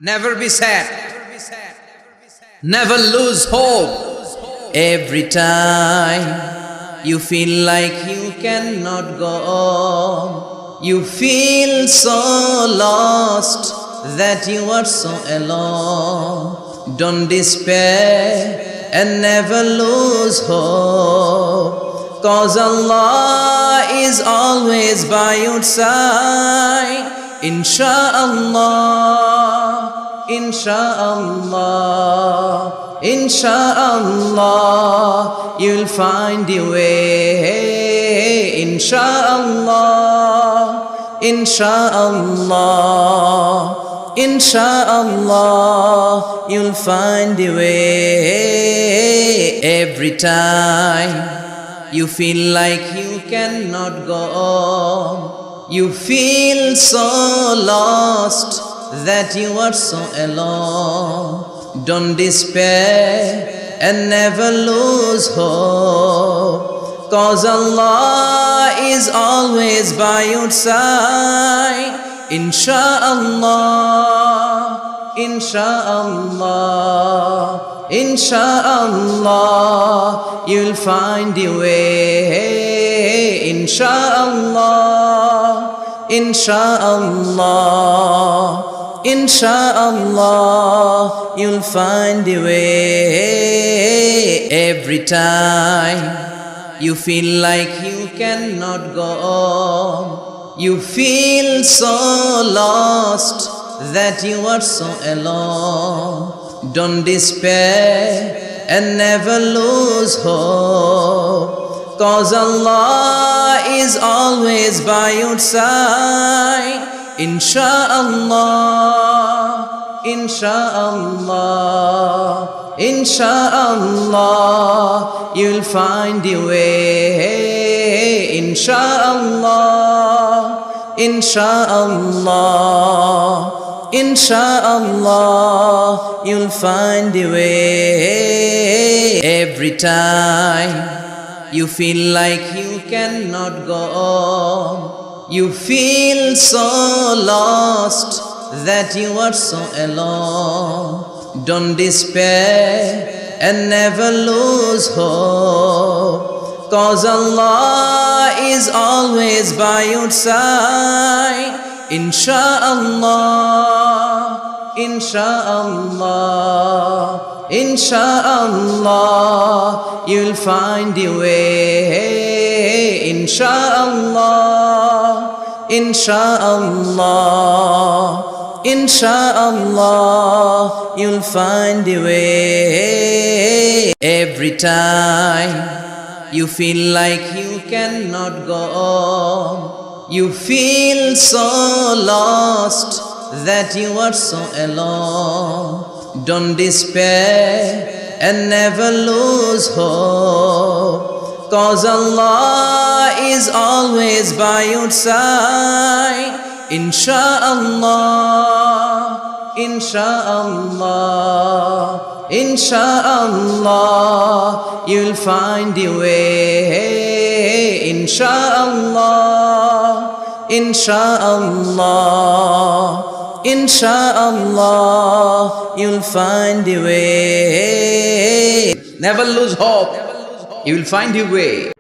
Never be sad. Never lose hope. Every time you feel like you cannot go on, you feel so lost that you are so alone. Don't despair and never lose hope, 'cause Allah is always by your side. Insha'Allah, Insha'Allah, Insha'Allah, you'll find your way. Insha'Allah, Insha'Allah, Insha'Allah, you'll find your way. Every time you feel like you cannot go on, you feel so lost that you are so alone. Don't despair and never lose hope, 'cause Allah is always by your side. Insha'Allah, Insha'Allah, Insha'Allah, you'll find your way. Insha'Allah, Insha'Allah, Insha'Allah, you'll find the way. Every time you feel like you cannot go on, you feel so lost that you are so alone. Don't despair and never lose hope, 'cause Allah is always by your side. Insha'Allah, Insha'Allah, Insha'Allah, you'll find your way. Insha'Allah, Insha'Allah, Insha'Allah, you'll find the way. Every time you feel like you cannot go on, you feel so lost that you are so alone. Don't despair and never lose hope, 'cause Allah is always by your side. Insha'Allah, Insha'Allah, Insha'Allah, you'll find your way. Insha'Allah, Insha'Allah, Insha'Allah, you'll find the way. Every time you feel like you cannot go on, you feel so lost that you are so alone. Don't despair and never lose hope, 'cause Allah is always by your side. Insha'Allah, Insha'Allah, Insha'Allah, you'll find your way. Insha'Allah, Insha'Allah, Insha'Allah, you'll find the way. Never lose hope. You will find your way.